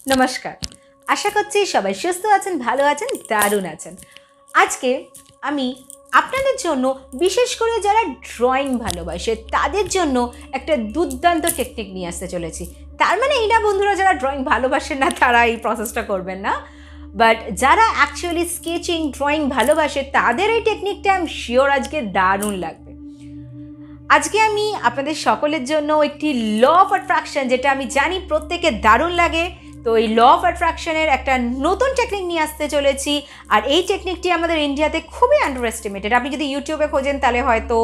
নমস্কার, আশা করছি সবাই সুস্থ আছেন, ভালো আছেন, দারুণ আছেন। আজকে আমি আপনাদের জন্য, বিশেষ করে যারা ড্রয়িং ভালোবাসে তাদের জন্য একটা দুর্দান্ত টেকনিক নিয়ে আসতে চলেছি। তার মানে এই না বন্ধুরা, যারা ড্রয়িং ভালোবাসেন না তারা এই প্রসেসটা করবেন না, বাট যারা অ্যাকচুয়ালি স্কেচিং ড্রয়িং ভালোবাসে তাদের এই টেকনিকটা আমি শিওর আজকে দারুণ লাগবে। আজকে আমি আপনাদের সকলের জন্য একটি ল অফ অ্যাট্রাকশন, যেটা আমি জানি প্রত্যেকের দারুণ লাগে, তো এই ল অফ অ্যাট্রাকশনের একটা নতুন টেকনিক নিয়ে আসতে চলেছি। আর এই টেকনিকটি আমাদের ইন্ডিয়াতে খুবই আন্ডার এস্টিমেটেড। আপনি যদি ইউটিউবে খোঁজেন তাহলে হয়তো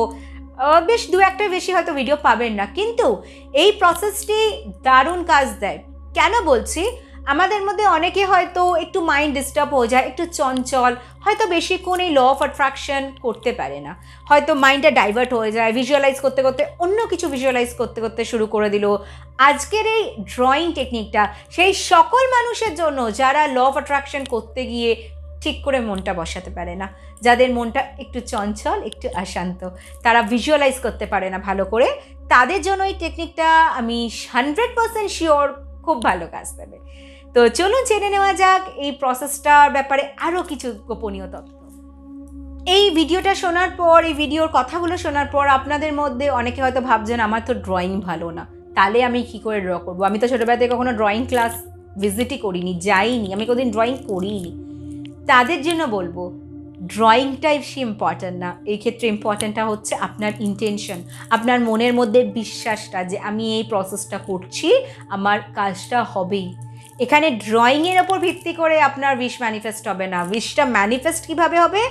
বেশ দু একটা বেশি হয়তো ভিডিও পাবেন না, কিন্তু এই প্রসেসটি দারুণ কাজ দেয়। কেন বলছি? আমাদের মধ্যে অনেকে হয়তো একটু মাইন্ড ডিস্টার্ব হয়ে যায়, একটু চঞ্চল, হয়তো বেশিক্ষণ এই ল অফ অ্যাট্রাকশন করতে পারে না, হয়তো মাইন্ডটা ডাইভার্ট হয়ে যায়, ভিজুয়ালাইজ করতে করতে অন্য কিছু ভিজুয়ালাইজ করতে করতে শুরু করে দিল। আজকের এই ড্রয়িং টেকনিকটা সেই সকল মানুষের জন্য যারা ল অফ অ্যাট্রাকশন করতে গিয়ে ঠিক করে মনটা বসাতে পারে না, যাদের মনটা একটু চঞ্চল, একটু অশান্ত, তারা ভিজুয়ালাইজ করতে পারে না ভালো করে, তাদের জন্য এই টেকনিকটা আমি 100% শিওর খুব ভালো কাজ দেবে। তো চলুন জেনে নেওয়া যাক এই প্রসেসটার ব্যাপারে আরও কিছু গোপনীয় তথ্য। এই ভিডিওটা শোনার পর, এই ভিডিওর কথাগুলো শোনার পর আপনাদের মধ্যে অনেকে হয়তো ভাবছেন আমার তো ড্রয়িং ভালো না, তাহলে আমি কী করে ড্র করবো? আমি তো ছোটোবেলা থেকে কখনো ড্রয়িং ক্লাস ভিজিটই করিনি, যাইনি, আমি কোনোদিন ড্রয়িং করিনি। তাদের জন্য বলবো ড্রয়িংটাই বেশি ইম্পর্ট্যান্ট না, এই ক্ষেত্রে ইম্পর্ট্যান্টটা হচ্ছে আপনার ইন্টেনশন, আপনার মনের মধ্যে বিশ্বাসটা যে আমি এই প্রসেসটা করছি, আমার কাজটা হবেই। এখানে ড্রয়িংয়ের ওপর ভিত্তি করে আপনার উইশ ম্যানিফেস্ট হবে না। উইশটা ম্যানিফেস্ট কীভাবে হবে?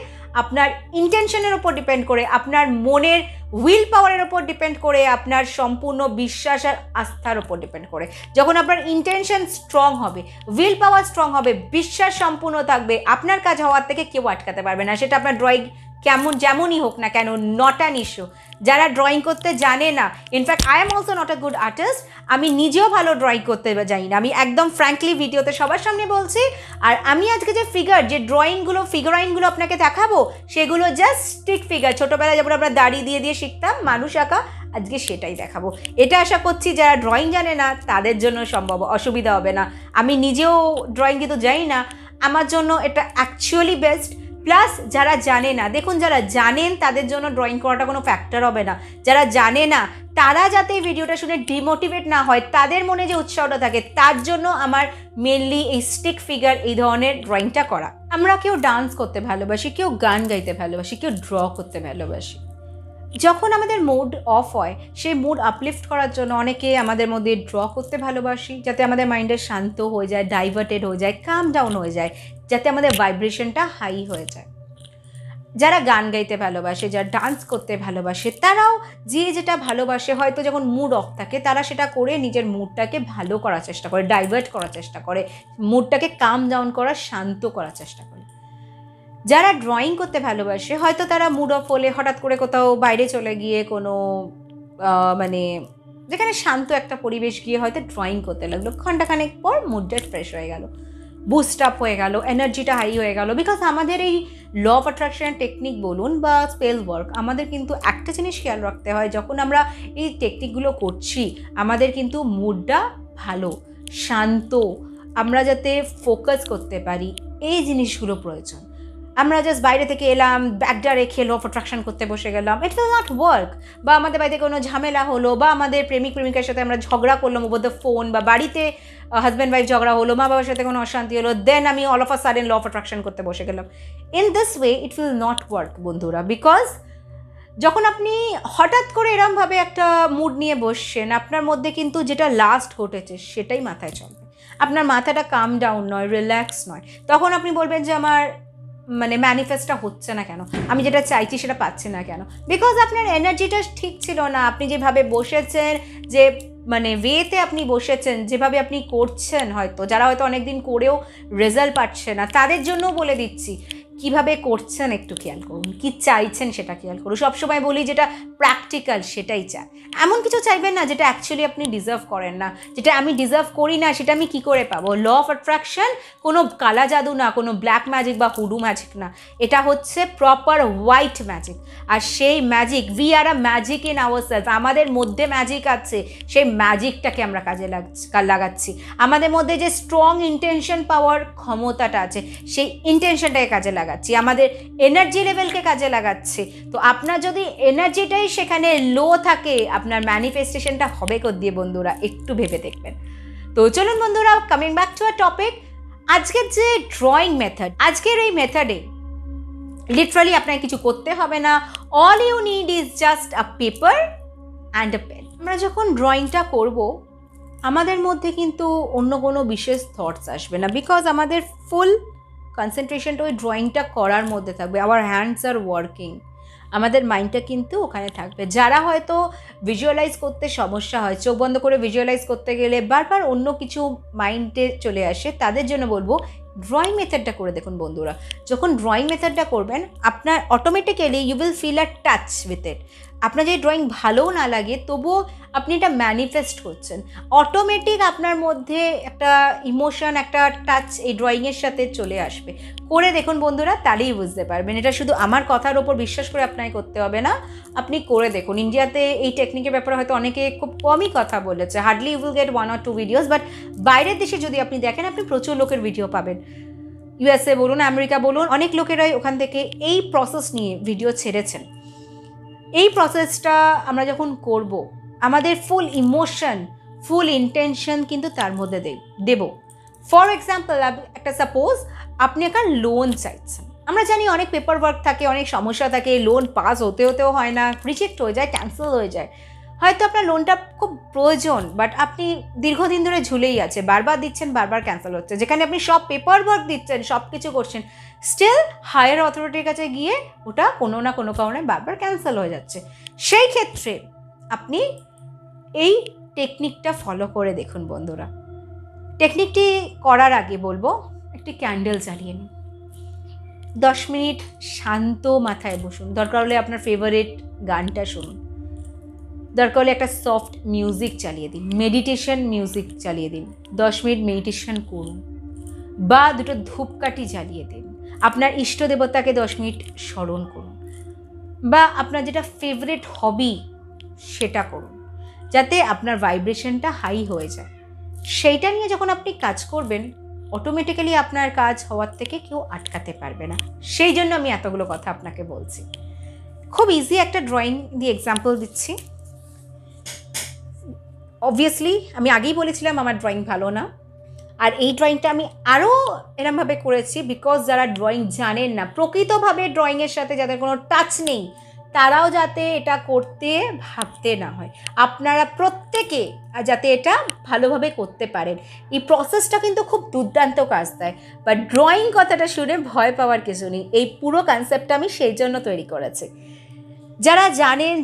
আপনার ইন্টেনশনের ওপর ডিপেন্ড করে, আপনার মনের উইল পাওয়ারের ওপর ডিপেন্ড করে, আপনার সম্পূর্ণ বিশ্বাস আর আস্থার ওপর ডিপেন্ড করে। যখন আপনার ইন্টেনশন স্ট্রং হবে, উইল পাওয়ার স্ট্রং হবে, বিশ্বাস সম্পূর্ণ থাকবে, আপনার কাজ হওয়ার থেকে কেউ আটকাতে পারবে না। সেটা আপনার ড্রয়িং যেমনই হোক না কেন, নট অ্যান ইস্যু। যারা ড্রয়িং করতে জানে না, in fact I am also not a good artist, আমি নিজেও ভালো ড্রয়িং করতে জানি না, আমি একদম ফ্র্যাঙ্কলি ভিডিওতে সবার সামনে বলছি। আর আমি আজকে যে ফিগারাইনগুলো আপনাকে দেখাবো, সেগুলো জাস্ট স্টিক ফিগার। ছোটোবেলায় যেমন আমরা দাড়ি দিয়ে দিয়ে শিখতাম মানুষ আঁকা, আজকে সেটাই দেখাবো। এটা আশা করছি যারা ড্রয়িং জানে না তাদের জন্য সম্ভব অসুবিধা হবে না। আমি নিজেও ড্রয়িং কিন্তু জানি না, আমার জন্য এটা অ্যাকচুয়ালি বেস্ট। প্লাস যারা জানে না, দেখুন যারা জানেন তাদের জন্য ড্রয়িং করাটা কোনো ফ্যাক্টর হবে না। যারা জানে না তারা যাতে এই ভিডিওটা শুনে ডিমোটিভেট না হয়, তাদের মনে যে উৎসাহটা থাকে, তার জন্য আমার মেনলি এই স্টিক ফিগার এই ধরনের ড্রয়িংটা করা। আমরা কেউ ডান্স করতে ভালোবাসি, কেউ গান গাইতে ভালোবাসি, কেউ ড্র করতে ভালোবাসি। যখন আমাদের মুড অফ হয়, সেই মুড আপলিফ্ট করার জন্য অনেকে আমাদের মধ্যে ড্র করতে ভালোবাসি, যাতে আমাদের মাইন্ডে শান্ত হয়ে যায়, ডাইভার্টেড হয়ে যায়, কাম ডাউন হয়ে যায়, যাতে আমাদের ভাইব্রেশনটা হাই হয়ে যায়। যারা গান গাইতে ভালোবাসে, যারা ডান্স করতে ভালোবাসে, তারাও যে যেটা ভালোবাসে, হয়তো যখন মুড অফ থাকে তারা সেটা করে নিজের মুডটাকে ভালো করার চেষ্টা করে, ডাইভার্ট করার চেষ্টা করে, মুডটাকে কাম ডাউন করার, শান্ত করার চেষ্টা করে। যারা ড্রয়িং করতে ভালোবাসে, হয়তো তারা মুড অফ হলে হঠাৎ করে কোথাও বাইরে চলে গিয়ে কোনো মানে যেখানে শান্ত একটা পরিবেশ গিয়ে হয়তো ড্রয়িং করতে লাগলো, ঘন্টাখানেক পর মুডটা ফ্রেশ হয়ে গেল, বুস্ট আপ হয়ে গেল, এনার্জিটা হাই হয়ে গেল। বিকজ আমাদের এই ল অফ অ্যাট্রাকশনের টেকনিক বলুন বা স্পেল ওয়ার্ক, আমাদের কিন্তু একটা জিনিস খেয়াল রাখতে হয়, যখন আমরা এই টেকনিকগুলো করছি আমাদের কিন্তু মুডটা ভালো, শান্ত, আমরা যাতে ফোকাস করতে পারি, এই জিনিসগুলো প্রয়োজন। আমরা জাস্ট বাইরে থেকে এলাম, ব্যাগটা রেখে ল অফ অ্যাট্রাকশন করতে বসে গেলাম, ইট উইল নট ওয়ার্ক। বা আমাদের বাড়িতে কোনো ঝামেলা হলো, বা আমাদের প্রেমিক প্রেমিকার সাথে আমরা ঝগড়া করলাম ওভার দ্য ফোন, বা বাড়িতে হাজব্যান্ড ওয়াইফ ঝগড়া হলো, মা বাবার সাথে কোনো অশান্তি হলো, দেন আমি all of a sudden law of attraction করতে বসে গেলাম। In this way it will not work বন্ধুরা। বিকজ যখন আপনি হঠাৎ করে এরমভাবে একটা মুড নিয়ে বসছেন, আপনার মধ্যে কিন্তু যেটা লাস্ট ঘটেছে সেটাই মাথায় চলবে, আপনার মাথাটা কাম ডাউন নয়, রিল্যাক্স নয়। তখন আপনি বলবেন যে আমার ম্যানিফেস্টটা হচ্ছে না কেন, আমি যেটা চাইছি সেটা পাচ্ছি না কেন? বিকজ আপনার এনার্জিটা ঠিক ছিল না, আপনি যেভাবে বসেছেন, যে ওয়েতে আপনি বসেছেন, যেভাবে আপনি করছেন, হয়তো যারা হয়তো অনেক দিন করেও রেজাল্ট পাচ্ছে না, তাদের জন্য বলে দিচ্ছি, কিভাবে করছেন একটু খেয়াল করুন, কি চাইছেন সেটা খেয়াল করুন। সবসময় বলি যেটা প্র্যাকটিক্যাল সেটাই চান, এমন কিছু চাইবেন না যেটা অ্যাকচুয়ালি আপনি ডিজার্ভ করেন না, যেটা আমি ডিজার্ভ করি না সেটা আমি কি করে পাবো। ল অফ অ্যাট্রাকশন কোনো কালা জাদু না, কোনো ব্ল্যাক ম্যাজিক বা হুডু ম্যাজিক না, এটা হচ্ছে প্রপার হোয়াইট ম্যাজিক। আর সেই magic, we are a magic in our self, আমাদের মধ্যে ম্যাজিক আছে, সেই ম্যাজিকটাকে আমরা কাজে লাগাচ্ছি। আমাদের মধ্যে যে স্ট্রং ইন্টেনশন পাওয়ার ক্ষমতাটা আছে সেই ইন্টেনশনটাকে কাজে লাগাচ্ছি, আমাদের এনার্জি লেভেলকে কাজে লাগাচ্ছি। তো আপনার যদি এনার্জিটাই সেখানে লো থাকে, আপনার ম্যানিফেস্টেশনটা হবে কোথা দিয়ে বন্ধুরা, একটু ভেবে দেখবেন। তো চলুন বন্ধুরা, coming back to a topic, আজকের যে ড্রয়িং মেথড, আজকের এই মেথডে লিটারালি আপনাকে কিছু করতে হবে না, all you need is just a paper and a pen. আমরা যখন ড্রয়িংটা করব আমাদের মধ্যে কিন্তু অন্য কোনো বিশেষ থটস আসবে না, বিকজ আমাদের ফুল কনসেন্ট্রেশনটা ওই ড্রয়িংটা করার মধ্যে থাকবে। আওয়ার হ্যান্ডস আর ওয়ার্কিং, আমাদের মাইন্ডটা কিন্তু ওখানে থাকবে। যারা হয়তো ভিজুয়ালাইজ করতে সমস্যা হয়, চোখ বন্ধ করে ভিজুয়ালাইজ করতে গেলে বারবার অন্য কিছু মাইন্ডে চলে আসে, তাদের জন্য বলবো ড্রয়িং মেথডটা করে দেখুন বন্ধুরা। যখন ড্রয়িং মেথডটা করবেন আপনার automatically you will feel a touch with it. আপনার যদি ড্রয়িং ভালোও না লাগে তবুও আপনি এটা ম্যানিফেস্ট করছেন, অটোমেটিক আপনার মধ্যে একটা ইমোশন, একটা টাচ এই ড্রয়িংয়ের সাথে চলে আসবে। করে দেখুন বন্ধুরা, তাহলেই বুঝতে পারবেন। এটা শুধু আমার কথার ওপর বিশ্বাস করে আপনাকে করতে হবে না, আপনি করে দেখুন। ইন্ডিয়াতে এই টেকনিকের ব্যাপারে হয়তো অনেকে খুব কমই কথা বলেছে, hardly you will get 1 or 2 videos, but বাইরের দেশে যদি আপনি দেখেন আপনি প্রচুর লোকের ভিডিও পাবেন। ইউএসএ বলুন, আমেরিকা বলুন, অনেক লোকেরাই ওখান থেকে এই প্রসেস নিয়ে ভিডিও ছেড়েছেন। এই প্রসেসটা আমরা যখন করব আমাদের ফুল ইমোশন, ফুল ইন্টেনশন কিন্তু তার মধ্যে দেব। ফর এক্সাম্পল, একটা সাপোজ আপনি একটা লোন চাইছেন, আমরা জানি অনেক পেপার ওয়ার্ক থাকে, অনেক সমস্যা থাকে, লোন পাস হতেও হয় না, রিজেক্ট হয়ে যায়, ক্যান্সেল হয়ে যায়। হয়তো আপনার লোনটা খুব প্রয়োজন, বাট আপনি দীর্ঘদিন ধরে ঝুলেই আছে, বারবার দিচ্ছেন, বারবার ক্যান্সেল হচ্ছে। যেখানে আপনি সব পেপার ওয়ার্ক দিচ্ছেন, সব কিছু করছেন, স্টিল হায়ার অথরিটির কাছে গিয়ে ওটা কোনো না কোনো কারণে বারবার ক্যান্সেল হয়ে যাচ্ছে। সেই ক্ষেত্রে আপনি এই টেকনিকটা ফলো করে দেখুন বন্ধুরা। টেকনিকটি করার আগে বলবো একটি ক্যান্ডেল জ্বালিয়ে নিন, 10 মিনিট শান্ত মাথায় বসুন, দরকার হলে আপনার ফেভারিট গানটা শুনুন, দরকার হলে একটা সফট মিউজিক চালিয়ে দিন, মেডিটেশন মিউজিক চালিয়ে দিন, 10 মিনিট মেডিটেশন করুন, বা দুটো ধূপকাঠি জ্বালিয়ে দিন, আপনার ইষ্ট দেবতাকে 10 মিনিট স্মরণ করুন, বা আপনার যেটা ফেভারিট হবি সেটা করুন, যাতে আপনার ভাইব্রেশনটা হাই হয়ে যায়। সেইটা নিয়ে যখন আপনি কাজ করবেন অটোমেটিক্যালি আপনার কাজ হওয়ার থেকে কেউ আটকাতে পারবে না। সেই জন্য আমি এতগুলো কথা আপনাকে বলছি। খুব ইজি একটা ড্রয়িং দিয়ে এক্সাম্পল দিচ্ছি। অবভিয়াসলি আমি আগেই বলেছিলাম আমার ড্রয়িং ভালো না, আর এই ড্রয়িংটা আমি আরও এরমভাবে করেছি বিকজ যারা ড্রয়িং জানেন না, প্রকৃতভাবে ড্রয়িংয়ের সাথে যাদের কোনো টাচ নেই, তারাও যাতে এটা করতে ভাবতে না হয়, আপনারা প্রত্যেকে যাতে এটা ভালোভাবে করতে পারেন। এই প্রসেসটা কিন্তু খুব দুর্দান্ত কাজ দেয়, বাট ড্রয়িং কথাটা শুনে ভয় পাওয়ার কিছু নেই। এই পুরো কনসেপ্টটা আমি সেই জন্য তৈরি করেছি। যারা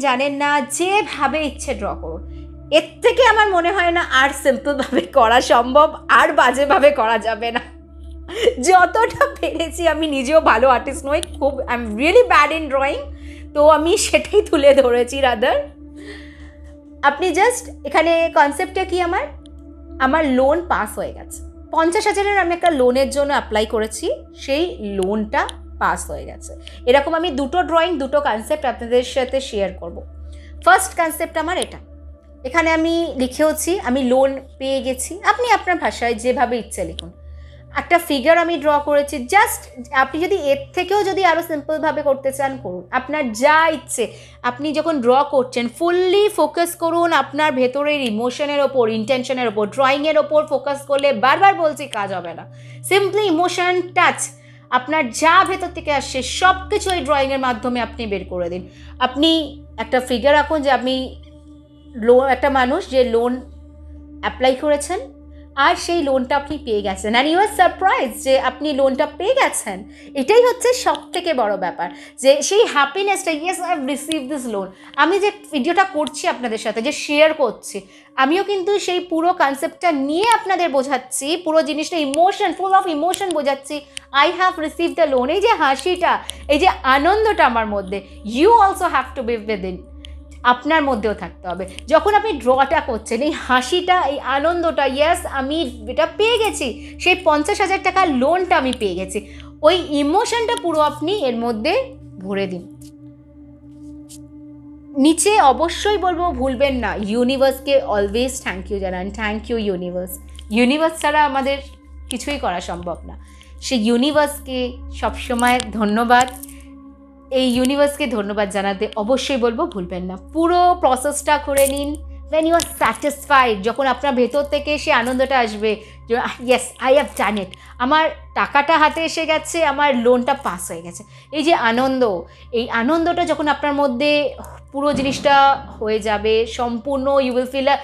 জানেন না, যেভাবে ইচ্ছে ড্র করুন, এর থেকে আমার মনে হয় না আর সিম্পলভাবে করা সম্ভব, আর বাজেভাবে করা যাবে না। যতটা পেরেছি, আমি নিজেও ভালো আর্টিস্ট নই, খুব I am really bad in drawing, তো আমি সেটাই তুলে ধরেছি। রাদার আপনি জাস্ট এখানে কনসেপ্টটা কি, আমার লোন পাস হয়ে গেছে, 50,000-এর আমি একটা লোনের জন্য অ্যাপ্লাই করেছি, সেই লোনটা পাস হয়ে গেছে। এরকম আমি দুটো ড্রয়িং, দুটো কনসেপ্ট আপনাদের সাথে শেয়ার করব। ফার্স্ট কনসেপ্ট আমার এটা, এখানে আমি লিখেওছি আমি লোন পেয়ে গেছি, আপনি আপনার ভাষায় যেভাবে ইচ্ছে লিখুন। একটা ফিগার আমি ড্র করেছি, জাস্ট আপনি যদি এর থেকেও যদি আরও সিম্পলভাবে করতে চান করুন, আপনার যা ইচ্ছে। আপনি যখন ড্র করছেন ফুললি ফোকাস করুন আপনার ভেতরের ইমোশনের ওপর, ইন্টেনশনের ওপর। ড্রয়িংয়ের ওপর ফোকাস করলে বারবার বলছি কাজ হবে না, সিম্পলি ইমোশন টাচ, আপনার যা ভেতর থেকে আসছে সব কিছু এই ড্রয়িংয়ের মাধ্যমে আপনি বের করে দিন। আপনি একটা ফিগার আঁকুন যে আপনি একটা মানুষ যে লোন অ্যাপ্লাই করেছেন, আর সেই লোনটা আপনি পেয়ে গেছেন, অ্যান্ড ইউ আর সারপ্রাইজ যে আপনি লোনটা পেয়ে গেছেন। এটাই হচ্ছে সব থেকে বড় ব্যাপার, যে সেই হ্যাপিনেসটা, yes I have receive this loan. আমি যে ভিডিওটা করছি আপনাদের সাথে, যে শেয়ার করছি, আমিও কিন্তু সেই পুরো কনসেপ্টটা নিয়ে আপনাদের বোঝাচ্ছি, পুরো জিনিসটা ইমোশন, ফুল অফ ইমোশন বোঝাচ্ছি। I have receive the loan, এই যে হাসিটা, এই যে আনন্দটা আমার মধ্যে, you also have to be within, আপনার মধ্যেও থাকতে হবে। যখন আপনি ড্রটা করছেন, এই হাসিটা, এই আনন্দটা, ইয়েস আমি এটা পেয়ে গেছি, সেই 50,000 টাকার লোনটা আমি পেয়ে গেছি, ওই ইমোশনটা পুরো আপনি এর মধ্যে ভরে দিন। নিচে অবশ্যই বলবো ভুলবেন না, ইউনিভার্সকে অলওয়েজ থ্যাংক ইউ জানান। Thank you universe. ইউনিভার্স ছাড়া আমাদের কিছুই করা সম্ভব না। সেই ইউনিভার্সকে সবসময় ধন্যবাদ। এই ইউনিভার্সকে ধন্যবাদ জানাতে অবশ্যই বলবো ভুলবেন না। পুরো প্রসেসটা করে নিন। when you are satisfied, যখন আপনার ভেতর থেকে সে আনন্দটা আসবে যে ইয়েস আই হ্যাভ ডান ইট, আমার টাকাটা হাতে এসে গেছে, আমার লোনটা পাস হয়ে গেছে, এই যে আনন্দ, এই আনন্দটা যখন আপনার মধ্যে পুরো জিনিসটা হয়ে যাবে সম্পূর্ণ, you will feel a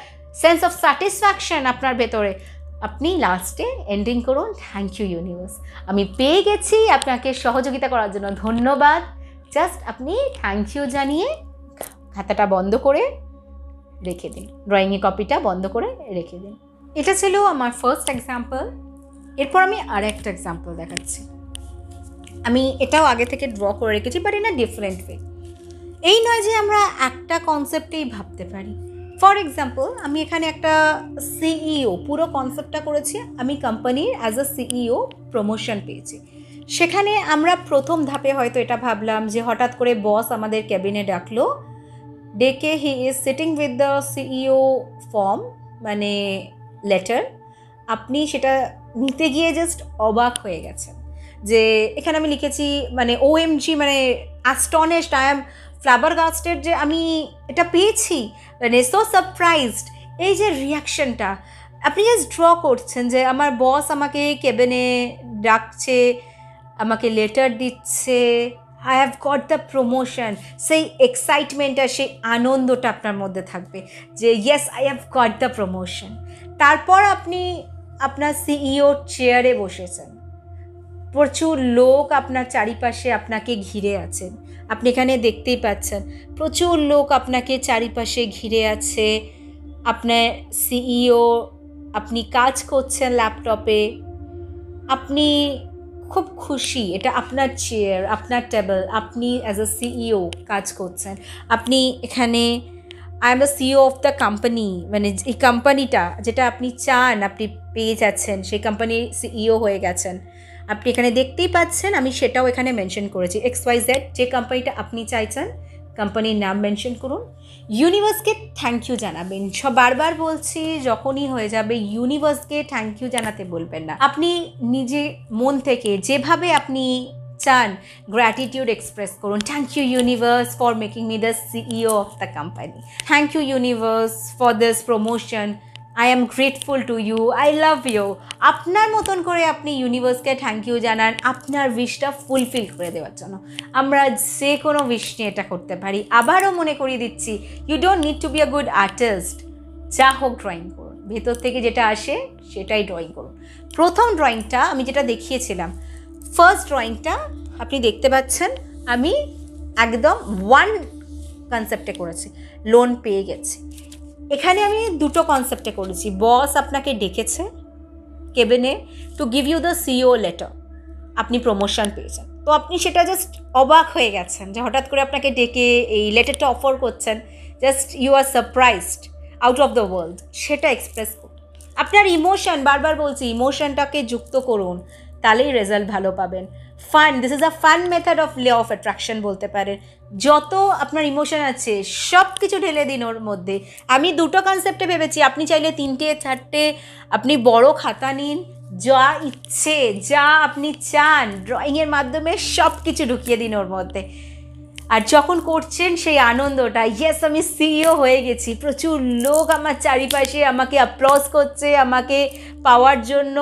sense of satisfaction আপনার ভেতরে, আপনি লাস্টে এন্ডিং করুন থ্যাংক ইউ ইউনিভার্স, আমি পেয়ে গেছি, আপনাকে সহযোগিতা করার জন্য ধন্যবাদ। জাস্ট আপনি থ্যাংক ইউ জানিয়ে খাতাটা বন্ধ করে রেখে দিন, ড্রয়িংয়ের কপিটা বন্ধ করে রেখে দিন। এটা ছিল আমার ফার্স্ট এক্সাম্পল। এরপর আমি আর একটা এক্সাম্পল দেখাচ্ছি। আমি এটাও আগে থেকে ড্র করে রেখেছি, but in a different way. এই নয় যে আমরা একটা কনসেপ্টেই ভাবতে পারি। ফর এক্সাম্পল, আমি এখানে একটা সিইও পুরো কনসেপ্টটা করেছি। আমি কোম্পানির অ্যাজ আ সিইও প্রমোশন পেয়েছি। সেখানে আমরা প্রথম ধাপে হয়তো এটা ভাবলাম যে হঠাৎ করে বস আমাদের ক্যাবিনে ডাকলো, ডেকে he is sitting with the CEO form, মানে লেটার। আপনি সেটা নিতে গিয়ে জাস্ট অবাক হয়ে গেছেন যে এখানে আমি লিখেছি মানে ওএমজি, মানে অ্যাস্টনিশড, আই এম ফ্লাবারগাস্টেড যে আমি এটা পেয়েছি, মানে সো সারপ্রাইজড। এই যে রিয়াকশনটা আপনি জাস্ট ড্র করছেন যে আমার বস আমাকে কেবিনে ডাকছে, আমাকে লেটার দিচ্ছে, I have got the promotion. সেই এক্সাইটমেন্টটা, সেই আনন্দটা আপনার মধ্যে থাকবে যে yes I have got the promotion. তারপর আপনি আপনার সিইও চেয়ারে বসেছেন, প্রচুর লোক আপনার চারিপাশে আপনাকে ঘিরে আছেন। আপনি এখানে দেখতেই পাচ্ছেন প্রচুর লোক আপনাকে চারিপাশে ঘিরে আছে। আপনার সিইও, আপনি কাজ করছেন ল্যাপটপে, আপনি খুব খুশি, এটা আপনার চেয়ার, আপনার টেবিল, আপনি অ্যাজ আ সিইও কাজ করছেন। আপনি এখানে I am the CEO of the company, মানে এই কোম্পানিটা যেটা আপনি চান আপনি পেয়ে যাচ্ছেন, সেই কোম্পানির সিইও হয়ে গেছেন। আপনি এখানে দেখতেই পাচ্ছেন, আমি সেটাও এখানে মেনশন করেছি, XYZ যে কোম্পানিটা আপনি চাইছেন কোম্পানির নাম মেনশন করুন। ইউনিভার্সকে থ্যাংক ইউ জানাবেন। বারবার বলছি, যখনই হয়ে যাবে ইউনিভার্সকে থ্যাংক ইউ জানাতে বলবেন না। আপনি নিজে মন থেকে যেভাবে আপনি চান গ্র্যাটিটিউড এক্সপ্রেস করুন। Thank you universe for making me the CEO of the company. Thank you universe for this promotion. I am grateful to you, I love you. আপনার মতন করে আপনি ইউনিভার্সকে থ্যাংক ইউ জানান আপনার উইশটা ফুলফিল করে দেওয়ার জন্য। আমরা যে কোনো উইশ নিয়ে এটা করতে পারি। আবারও মনে করিয়ে দিচ্ছি, you don't need to be a good artist. যা হোক ড্রয়িং করুন, ভেতর থেকে যেটা আসে সেটাই ড্রয়িং করুন। প্রথম ড্রয়িংটা আমি যেটা দেখিয়েছিলাম, ফার্স্ট ড্রয়িংটা আপনি দেখতে পাচ্ছেন, আমি একদম ওয়ান কনসেপ্টে করেছি, লোন পেয়ে গেছি। এখানে আমি দুটো কনসেপ্টে করেছি। বস আপনাকে ডেকেছে কেবিনে to give you the CEO letter, আপনি প্রমোশন পেয়েছেন, তো আপনি সেটা জাস্ট অবাক হয়ে গেছেন যে হঠাৎ করে আপনাকে ডেকে এই লেটারটা অফার করছেন, just you are surprised out of the world. সেটা এক্সপ্রেস করুন। আপনার ইমোশন, বারবার বলছি ইমোশনটাকে যুক্ত করুন, তাহলেই রেজাল্ট ভালো পাবেন। Fun, this is a fun method of law of attraction বলতে পারেন। যত আপনার ইমোশন আছে সব কিছু ঢেলে দিন ওর মধ্যে। আমি দুটো কনসেপ্টে ভেবেছি, আপনি চাইলে 3টে 4টে, আপনি বড় খাতা নিন, যা ইচ্ছে যা আপনি চান ড্রয়িংয়ের মাধ্যমে সব কিছু ঢুকিয়ে দিন ওর মধ্যে। আর যখন করছেন সেই আনন্দটা, ইয়েস আমি সিইও হয়ে গেছি, প্রচুর লোক আমার চারিপাশে আমাকে অ্যাপ্লজ করছে, আমাকে পাওয়ার জন্য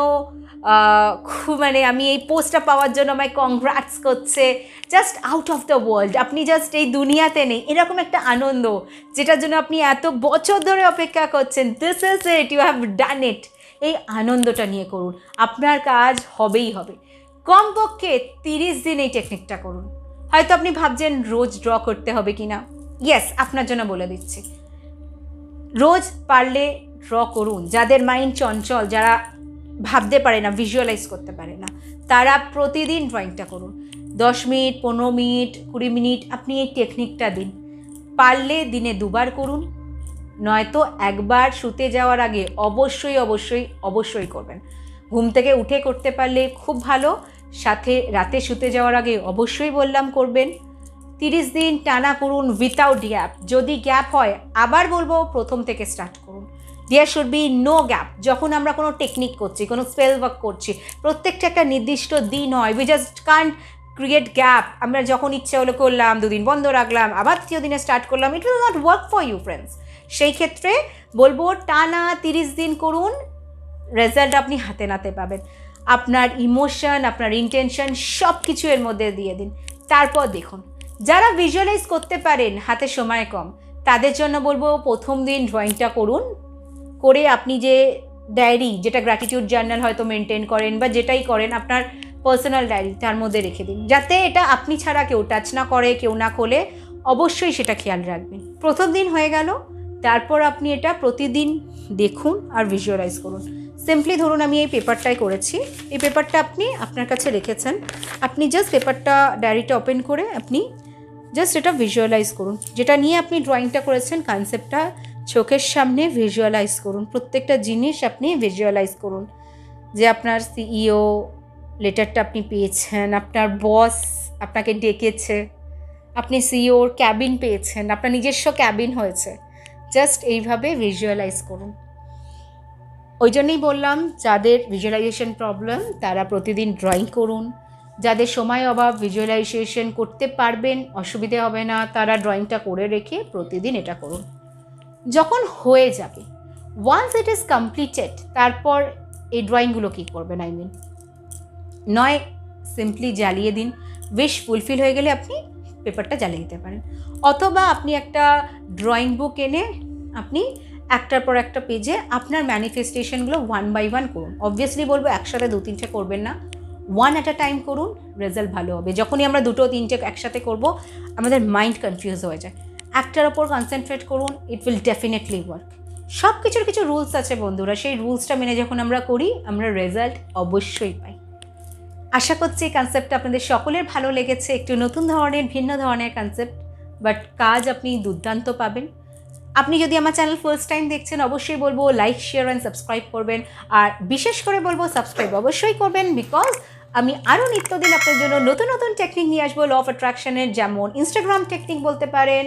খুব, মানে আমি এই পোস্টটা পাওয়ার জন্য আমায় কংগ্রাটস করছে, just out of the world. আপনি জাস্ট এই দুনিয়াতে নেই, এরকম একটা আনন্দ যেটার জন্য আপনি এত বছর ধরে অপেক্ষা করছেন, this is it, you have done it. এই আনন্দটা নিয়ে করুন, আপনার কাজ হবেই হবে। কমপক্ষে 30 দিন এই টেকনিকটা করুন। হয়তো আপনি ভাবছেন রোজ ড্র করতে হবে কি না, ইয়েস, আপনার জন্য বলে দিচ্ছি, রোজ পারলে ড্র করুন। যাদের মাইন্ড চঞ্চল, যারা ভাবতে পারে না, ভিজুয়ালাইজ করতে পারে না, তারা প্রতিদিন ড্রয়িংটা করুন। 10 মিনিট, 15 মিনিট, 20 মিনিট আপনি এই টেকনিকটা দিন। পারলে দিনে 2 বার করুন, নয়তো একবার শুতে যাওয়ার আগে অবশ্যই অবশ্যই অবশ্যই করবেন। ঘুম থেকে উঠে করতে পারলে খুব ভালো, সাথে রাতে শুতে যাওয়ার আগে অবশ্যই বললাম করবেন। 30 দিন টানা করুন উইথাউট গ্যাপ। যদি গ্যাপ হয় আবার বলবো প্রথম থেকে স্টার্ট করুন। There should be no gap. যখন আমরা কোনো টেকনিক করছি, কোনো স্পেল ওয়ার্ক করছি, প্রত্যেকটা একটা নির্দিষ্ট দিন হয়। We just Kant create gap. আমরা যখন ইচ্ছে হলো করলাম, 2 দিন বন্ধ রাখলাম, আবার 3য় দিনে স্টার্ট করলাম, it will not work for you friends. সেই ক্ষেত্রে বলবো টানা 30 দিন করুন, রেজাল্ট আপনি হাতে নাতে পাবেন। আপনার ইমোশন, আপনার ইন্টেনশন সব কিছু এর মধ্যে দিয়ে দিন, তারপর দেখুন। যারা ভিজুয়ালাইজ করতে পারেন, হাতে সময় কম, তাদের জন্য বলবো প্রথম দিন ড্রয়িংটা করুন। করে আপনি যে ডায়েরি, যেটা গ্র্যাটিটিউড জার্নাল হয়তো মেনটেন করেন বা যেটাই করেন, আপনার পার্সোনাল ডায়েরি, তার মধ্যে রেখে দিন, যাতে এটা আপনি ছাড়া কেউ টাচ না করে, কেউ না খোলে। অবশ্যই সেটা খেয়াল রাখবেন। প্রথম দিন হয়ে গেল, তারপর আপনি এটা প্রতিদিন দেখুন আর ভিজুয়ালাইজ করুন। সিম্পলি ধরুন আমি এই পেপারটাই করেছি, এই পেপারটা আপনি আপনার কাছে রেখেছেন, আপনি জাস্ট পেপারটা, ডায়েরিটা ওপেন করে আপনি জাস্ট এটা ভিজুয়ালাইজ করুন। যেটা নিয়ে আপনি ড্রয়িংটা করেছেন, কনসেপ্টটা চোখের সামনে ভিজুয়ালাইজ করুন। প্রত্যেকটা জিনিস আপনি ভিজুয়ালাইজ করুন, যে আপনার সিইও লেটারটা আপনি পেয়েছেন, আপনার বস আপনাকে ডেকেছে, আপনি সিইওর ক্যাবিন পেয়েছেন, আপনার নিজস্ব ক্যাবিন হয়েছে। জাস্ট এইভাবে ভিজুয়ালাইজ করুন। ওই জন্যই বললাম, যাদের ভিজুয়ালাইজেশন প্রবলেম তারা প্রতিদিন ড্রয়িং করুন। যাদের সময় অভাব, ভিজুয়ালাইজেশন করতে পারবেন, অসুবিধে হবে না, তারা ড্রয়িংটা করে রেখে প্রতিদিন এটা করুন। যখন হয়ে যাবে, ওয়ান্স ইট ইজ কমপ্লিটেড, তারপর এই ড্রয়িংগুলো কী করবেন, নয় সিম্পলি জ্বালিয়ে দিন। উইশ ফুলফিল হয়ে গেলে আপনি পেপারটা জ্বালিয়ে দিতে পারেন, অথবা আপনি একটা ড্রয়িং বুক এনে আপনি একটার পর একটা পেজে আপনার ম্যানিফেস্টেশনগুলো 1 বাই 1 করুন। অবভিয়াসলি বলবো একসাথে 2-3টে করবেন না, 1 অ্যাট আ টাইম করুন, রেজাল্ট ভালো হবে। যখনই আমরা 2-3টে একসাথে করব, আমাদের মাইন্ড কনফিউজ হয়ে যায়। একটার ওপর কনসেন্ট্রেট করুন, ইট উইল ডেফিনেটলি ওয়ার্ক। সব কিছুর কিছু রুলস আছে বন্ধুরা, সেই রুলসটা মেনে যখন আমরা করি, আমরা রেজাল্ট অবশ্যই পাই। আশা করছি এই কনসেপ্টটা আপনাদের সকলের ভালো লেগেছে। একটু নতুন ধরনের, ভিন্ন ধরনের কনসেপ্ট, বাট কাজ আপনি দুর্দান্ত পাবেন। আপনি যদি আমার চ্যানেল ফার্স্ট টাইম দেখছেন, অবশ্যই বলবো লাইক, শেয়ার অ্যান্ড সাবস্ক্রাইব করবেন। আর বিশেষ করে বলবো সাবস্ক্রাইব অবশ্যই করবেন, বিকজ আমি আরও নিত্যদিন আপনার জন্য নতুন নতুন টেকনিক নিয়ে আসবো ল অফ অ্যাট্রাকশনের। যেমন ইনস্টাগ্রাম টেকনিক বলতে পারেন,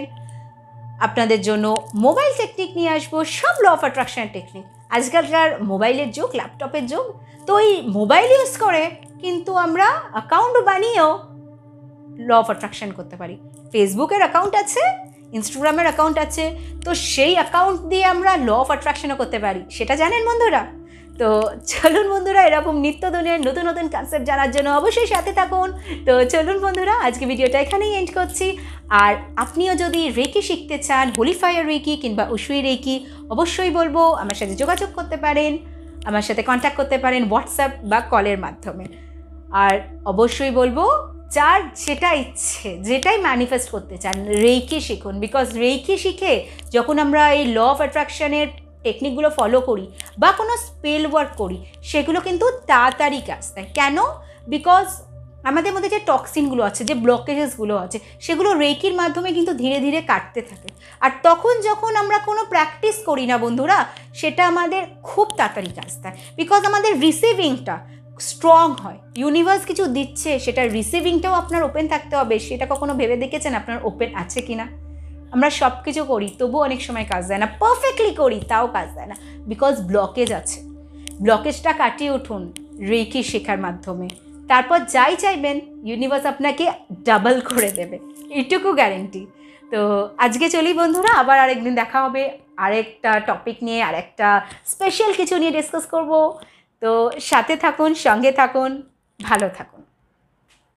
আপনাদের জন্য মোবাইল টেকনিক নিয়ে আসবো, সব ল অফ অ্যাট্রাকশনের টেকনিক। আজকালকার মোবাইলের যুগ, ল্যাপটপের যুগ, তো এই মোবাইল ইউজ করে কিন্তু আমরা অ্যাকাউন্ট বানিয়েও ল অফ অ্যাট্রাকশন করতে পারি। ফেসবুকের অ্যাকাউন্ট আছে, ইনস্টাগ্রামের অ্যাকাউন্ট আছে, তো সেই অ্যাকাউন্ট দিয়ে আমরা ল অফ অ্যাট্রাকশনও করতে পারি, সেটা জানেন বন্ধুরা? তো চলুন বন্ধুরা, এরকম নিত্যদিনের নতুন নতুন কনসেপ্ট জানার জন্য অবশ্যই সাথে থাকুন। তো চলুন বন্ধুরা, আজকে ভিডিওটা এখানেই এন্ড করছি। আর আপনিও যদি রেকি শিখতে চান, হোলিফায়ার রেকি কিংবা উসুই রেকি, অবশ্যই বলবো আমার সাথে যোগাযোগ করতে পারেন, আমার সাথে কন্ট্যাক্ট করতে পারেন হোয়াটসঅ্যাপ বা কলের মাধ্যমে। আর অবশ্যই বলবো, যার যেটা ইচ্ছে, যেটাই ম্যানিফেস্ট করতে চান, রেকি শিখুন। বিকজ রেকি শিখে যখন আমরা এই ল অফ অ্যাট্রাকশনের টেকনিকগুলো ফলো করি বা কোনো স্পেল ওয়ার্ক করি, সেগুলো কিন্তু তাড়াতাড়ি কাজ দেয়। কেন? বিকজ আমাদের মধ্যে যে টক্সিনগুলো আছে, যে ব্লকেজেসগুলো আছে, সেগুলো রেকির মাধ্যমে কিন্তু ধীরে ধীরে কাটতে থাকে। আর তখন যখন আমরা কোনো প্র্যাকটিস করি না বন্ধুরা, সেটা আমাদের খুব তাড়াতাড়ি কাজ দেয়। বিকজ আমাদের রিসিভিংটা স্ট্রং হয়। ইউনিভার্স কিছু দিচ্ছে, সেটা রিসিভিংটাও আপনার ওপেন থাকতে হবে। সেটা কখনো ভেবে দেখেছেন আপনার ওপেন আছে কি না? আমরা সব কিছু করি, তবুও অনেক সময় কাজ দেয় না। পারফেক্টলি করি, তাও কাজ দেয় না, বিকজ ব্লকেজ আছে। ব্লকেজটা কাটিয়ে উঠুন রেকি শেখার মাধ্যমে, তারপর যাই চাইবেন ইউনিভার্স আপনাকে ডাবল করে দেবে, এটুকু গ্যারেন্টি। তো আজকে চলি বন্ধুরা, আবার আরেকদিন দেখা হবে আরেকটা টপিক নিয়ে, আরেকটা স্পেশাল কিছু নিয়ে ডিসকাস করব। তো সাথে থাকুন, সঙ্গে থাকুন, ভালো থাকুন।